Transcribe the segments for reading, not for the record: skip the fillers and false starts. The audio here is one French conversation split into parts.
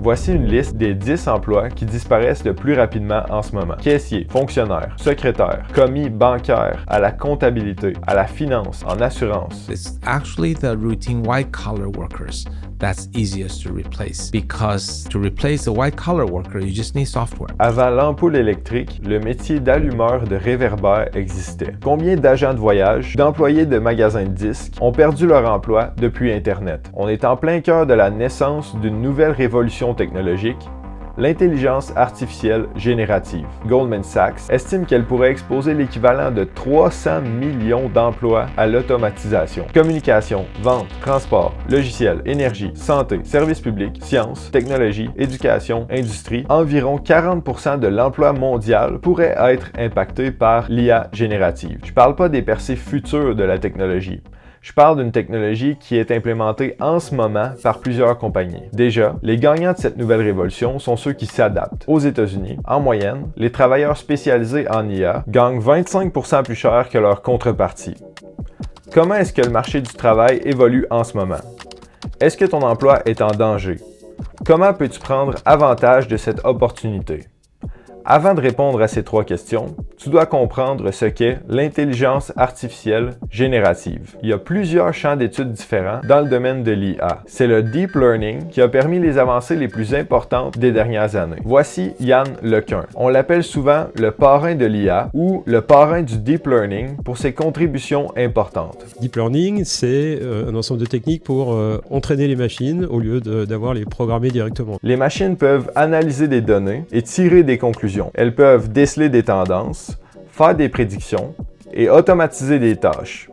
Voici une liste des 10 emplois qui disparaissent le plus rapidement en ce moment. Caissier, fonctionnaire, secrétaire, commis bancaire, à la comptabilité, à la finance, en assurance. It's actually the routine white-collar workers that's easiest to replace, because to replace the white-collar worker, you just need software. Avant l'ampoule électrique, le métier d'allumeur de réverbère existait. Combien d'agents de voyage, d'employés de magasins de disques ont perdu leur emploi depuis Internet? On est en plein cœur de la naissance d'une nouvelle révolution technologique, l'intelligence artificielle générative. Goldman Sachs estime qu'elle pourrait exposer l'équivalent de 300 millions d'emplois à l'automatisation. Communication, vente, transport, logiciel, énergie, santé, services publics, sciences, technologie, éducation, industrie. Environ 40% de l'emploi mondial pourrait être impacté par l'IA générative. Je ne parle pas des percées futures de la technologie. Je parle d'une technologie qui est implémentée en ce moment par plusieurs compagnies. Déjà, les gagnants de cette nouvelle révolution sont ceux qui s'adaptent. Aux États-Unis, en moyenne, les travailleurs spécialisés en IA gagnent 25% plus cher que leurs contreparties. Comment est-ce que le marché du travail évolue en ce moment? Est-ce que ton emploi est en danger? Comment peux-tu prendre avantage de cette opportunité? Avant de répondre à ces 3 questions, tu dois comprendre ce qu'est l'intelligence artificielle générative. Il y a plusieurs champs d'études différents dans le domaine de l'IA. C'est le deep learning qui a permis les avancées les plus importantes des dernières années. Voici Yann LeCun. On l'appelle souvent le parrain de l'IA ou le parrain du deep learning pour ses contributions importantes. Deep learning, c'est un ensemble de techniques pour entraîner les machines au lieu d'avoir les programmer directement. Les machines peuvent analyser des données et tirer des conclusions. Elles peuvent déceler des tendances, faire des prédictions et automatiser des tâches.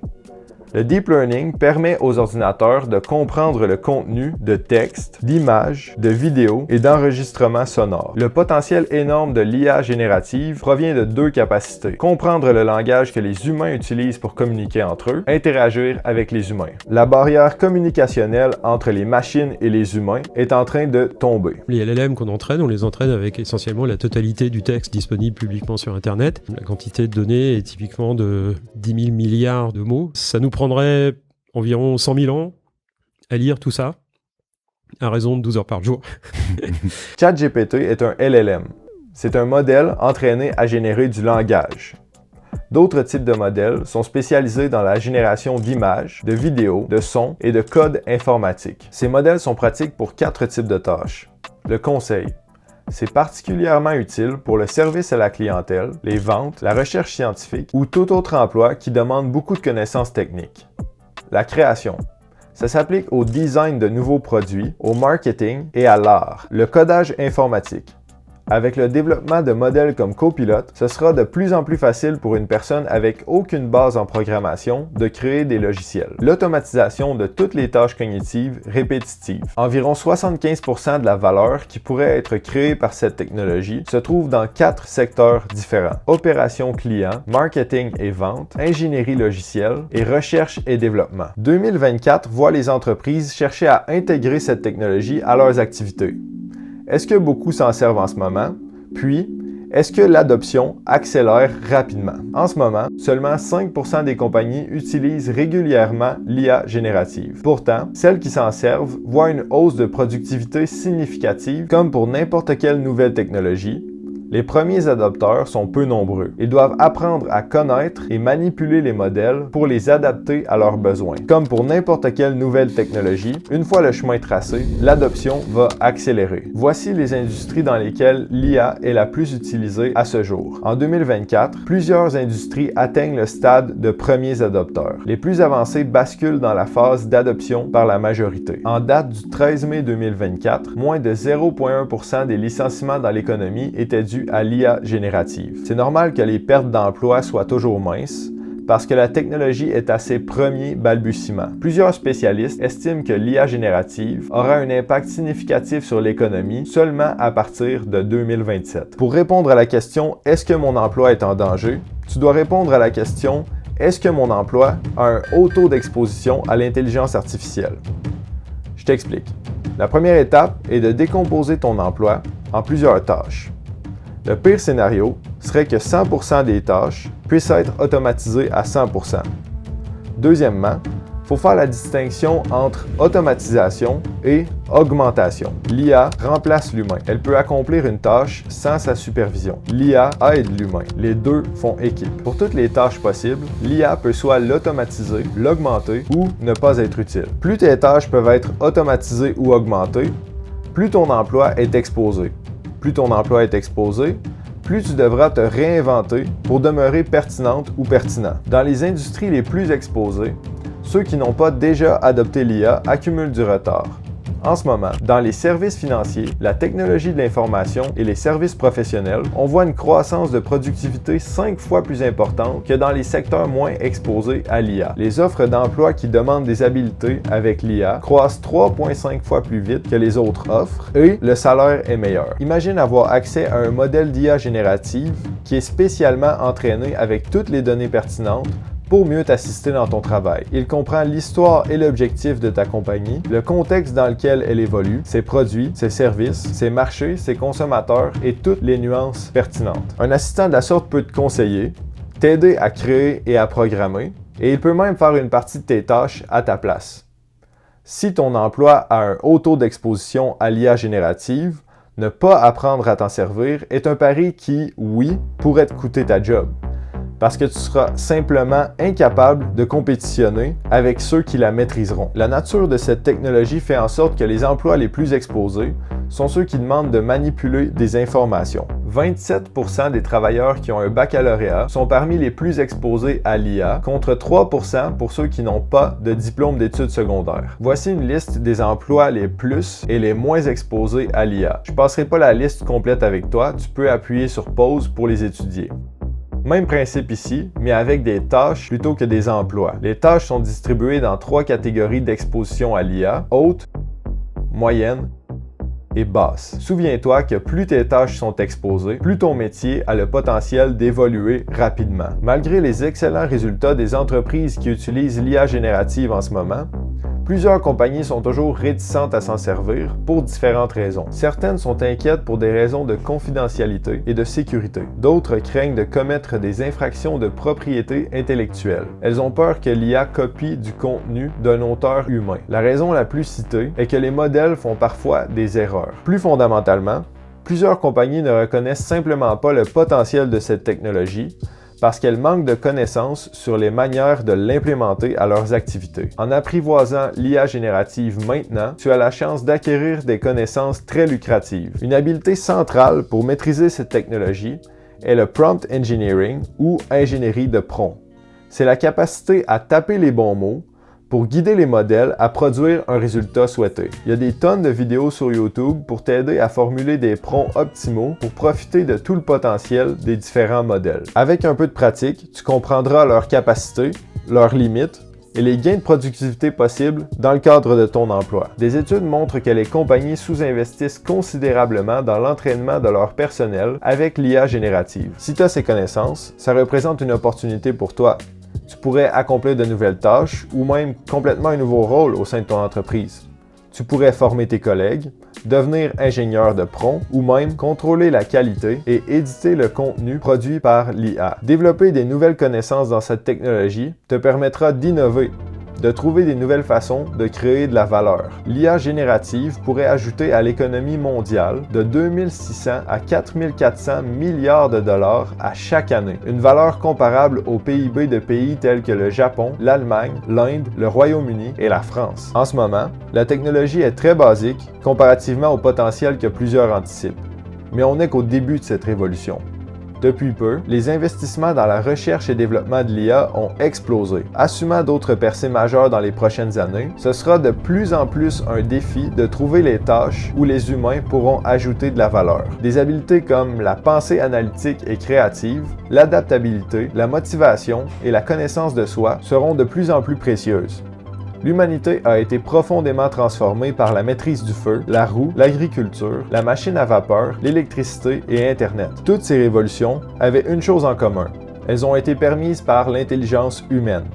Le deep learning permet aux ordinateurs de comprendre le contenu de textes, d'images, de vidéos et d'enregistrements sonores. Le potentiel énorme de l'IA générative provient de 2 capacités. Comprendre le langage que les humains utilisent pour communiquer entre eux, interagir avec les humains. La barrière communicationnelle entre les machines et les humains est en train de tomber. Les LLM qu'on entraîne, on les entraîne avec essentiellement la totalité du texte disponible publiquement sur Internet. La quantité de données est typiquement de 10 000 milliards de mots. Ça nous prendrait environ 100 000 ans à lire tout ça, à raison de 12 heures par jour. ChatGPT est un LLM. C'est un modèle entraîné à générer du langage. D'autres types de modèles sont spécialisés dans la génération d'images, de vidéos, de sons et de codes informatiques. Ces modèles sont pratiques pour 4 types de tâches. Le conseil. C'est particulièrement utile pour le service à la clientèle, les ventes, la recherche scientifique ou tout autre emploi qui demande beaucoup de connaissances techniques. La création. Ça s'applique au design de nouveaux produits, au marketing et à l'art. Le codage informatique. Avec le développement de modèles comme Copilot, ce sera de plus en plus facile pour une personne avec aucune base en programmation de créer des logiciels. L'automatisation de toutes les tâches cognitives répétitives. Environ 75% de la valeur qui pourrait être créée par cette technologie se trouve dans 4 secteurs différents. Opérations clients, marketing et vente, ingénierie logicielle et recherche et développement. 2024 voit les entreprises chercher à intégrer cette technologie à leurs activités. Est-ce que beaucoup s'en servent en ce moment? Puis, est-ce que l'adoption accélère rapidement? En ce moment, seulement 5% des compagnies utilisent régulièrement l'IA générative. Pourtant, celles qui s'en servent voient une hausse de productivité significative, comme pour n'importe quelle nouvelle technologie. Les premiers adopteurs sont peu nombreux et doivent apprendre à connaître et manipuler les modèles pour les adapter à leurs besoins. Comme pour n'importe quelle nouvelle technologie, une fois le chemin tracé, l'adoption va accélérer. Voici les industries dans lesquelles l'IA est la plus utilisée à ce jour. En 2024, plusieurs industries atteignent le stade de premiers adopteurs. Les plus avancées basculent dans la phase d'adoption par la majorité. En date du 13 mai 2024, moins de 0,1% des licenciements dans l'économie étaient dus à l'IA générative. C'est normal que les pertes d'emploi soient toujours minces, parce que la technologie est à ses premiers balbutiements. Plusieurs spécialistes estiment que l'IA générative aura un impact significatif sur l'économie seulement à partir de 2027. Pour répondre à la question « Est-ce que mon emploi est en danger?», tu dois répondre à la question « Est-ce que mon emploi a un haut taux d'exposition à l'intelligence artificielle? » Je t'explique. La première étape est de décomposer ton emploi en plusieurs tâches. Le pire scénario serait que 100% des tâches puissent être automatisées à 100%. Deuxièmement, Il faut faire la distinction entre automatisation et augmentation. L'IA remplace l'humain. Elle peut accomplir une tâche sans sa supervision. L'IA aide l'humain. Les deux font équipe. Pour toutes les tâches possibles, l'IA peut soit l'automatiser, l'augmenter ou ne pas être utile. Plus tes tâches peuvent être automatisées ou augmentées, plus ton emploi est exposé. Plus ton emploi est exposé, plus tu devras te réinventer pour demeurer pertinente ou pertinent. Dans les industries les plus exposées, ceux qui n'ont pas déjà adopté l'IA accumulent du retard. En ce moment, dans les services financiers, la technologie de l'information et les services professionnels, on voit une croissance de productivité 5 fois plus importante que dans les secteurs moins exposés à l'IA. Les offres d'emploi qui demandent des habiletés avec l'IA croissent 3,5 fois plus vite que les autres offres et le salaire est meilleur. Imagine avoir accès à un modèle d'IA générative qui est spécialement entraîné avec toutes les données pertinentes pour mieux t'assister dans ton travail. Il comprend l'histoire et l'objectif de ta compagnie, le contexte dans lequel elle évolue, ses produits, ses services, ses marchés, ses consommateurs et toutes les nuances pertinentes. Un assistant de la sorte peut te conseiller, t'aider à créer et à programmer, et il peut même faire une partie de tes tâches à ta place. Si ton emploi a un haut taux d'exposition à l'IA générative, ne pas apprendre à t'en servir est un pari qui, oui, pourrait te coûter ta job. Parce que tu seras simplement incapable de compétitionner avec ceux qui la maîtriseront. La nature de cette technologie fait en sorte que les emplois les plus exposés sont ceux qui demandent de manipuler des informations. 27% des travailleurs qui ont un baccalauréat sont parmi les plus exposés à l'IA, contre 3% pour ceux qui n'ont pas de diplôme d'études secondaires. Voici une liste des emplois les plus et les moins exposés à l'IA. Je ne passerai pas la liste complète avec toi, tu peux appuyer sur pause pour les étudier. Même principe ici, mais avec des tâches plutôt que des emplois. Les tâches sont distribuées dans 3 catégories d'exposition à l'IA, haute, moyenne et basse. Souviens-toi que plus tes tâches sont exposées, plus ton métier a le potentiel d'évoluer rapidement. Malgré les excellents résultats des entreprises qui utilisent l'IA générative en ce moment, plusieurs compagnies sont toujours réticentes à s'en servir pour différentes raisons. Certaines sont inquiètes pour des raisons de confidentialité et de sécurité. D'autres craignent de commettre des infractions de propriété intellectuelle. Elles ont peur que l'IA copie du contenu d'un auteur humain. La raison la plus citée est que les modèles font parfois des erreurs. Plus fondamentalement, plusieurs compagnies ne reconnaissent simplement pas le potentiel de cette technologie parce qu'elles manquent de connaissances sur les manières de l'implémenter à leurs activités. En apprivoisant l'IA générative maintenant, tu as la chance d'acquérir des connaissances très lucratives. Une habileté centrale pour maîtriser cette technologie est le prompt engineering ou ingénierie de prompt. C'est la capacité à taper les bons mots pour guider les modèles à produire un résultat souhaité. Il y a des tonnes de vidéos sur YouTube pour t'aider à formuler des prompts optimaux pour profiter de tout le potentiel des différents modèles. Avec un peu de pratique, tu comprendras leurs capacités, leurs limites et les gains de productivité possibles dans le cadre de ton emploi. Des études montrent que les compagnies sous-investissent considérablement dans l'entraînement de leur personnel avec l'IA générative. Si tu as ces connaissances, ça représente une opportunité pour toi. Tu pourrais accomplir de nouvelles tâches ou même complètement un nouveau rôle au sein de ton entreprise. Tu pourrais former tes collègues, devenir ingénieur de prompt ou même contrôler la qualité et éditer le contenu produit par l'IA. Développer des nouvelles connaissances dans cette technologie te permettra d'innover, de trouver des nouvelles façons de créer de la valeur. L'IA générative pourrait ajouter à l'économie mondiale de 2600 à 4400 milliards de dollars à chaque année, une valeur comparable au PIB de pays tels que le Japon, l'Allemagne, l'Inde, le Royaume-Uni et la France. En ce moment, la technologie est très basique comparativement au potentiel que plusieurs anticipent, mais on n'est qu'au début de cette révolution. Depuis peu, les investissements dans la recherche et développement de l'IA ont explosé. Assumant d'autres percées majeures dans les prochaines années, ce sera de plus en plus un défi de trouver les tâches où les humains pourront ajouter de la valeur. Des habiletés comme la pensée analytique et créative, l'adaptabilité, la motivation et la connaissance de soi seront de plus en plus précieuses. L'humanité a été profondément transformée par la maîtrise du feu, la roue, l'agriculture, la machine à vapeur, l'électricité et Internet. Toutes ces révolutions avaient une chose en commun. Elles ont été permises par l'intelligence humaine.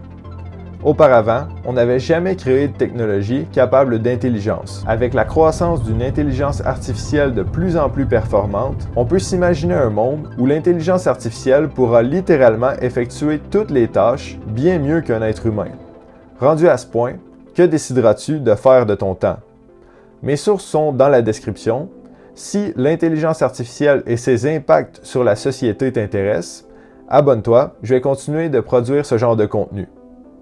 Auparavant, on n'avait jamais créé de technologie capable d'intelligence. Avec la croissance d'une intelligence artificielle de plus en plus performante, on peut s'imaginer un monde où l'intelligence artificielle pourra littéralement effectuer toutes les tâches bien mieux qu'un être humain. Rendu à ce point, que décideras-tu de faire de ton temps? Mes sources sont dans la description. Si l'intelligence artificielle et ses impacts sur la société t'intéressent, abonne-toi, je vais continuer de produire ce genre de contenu.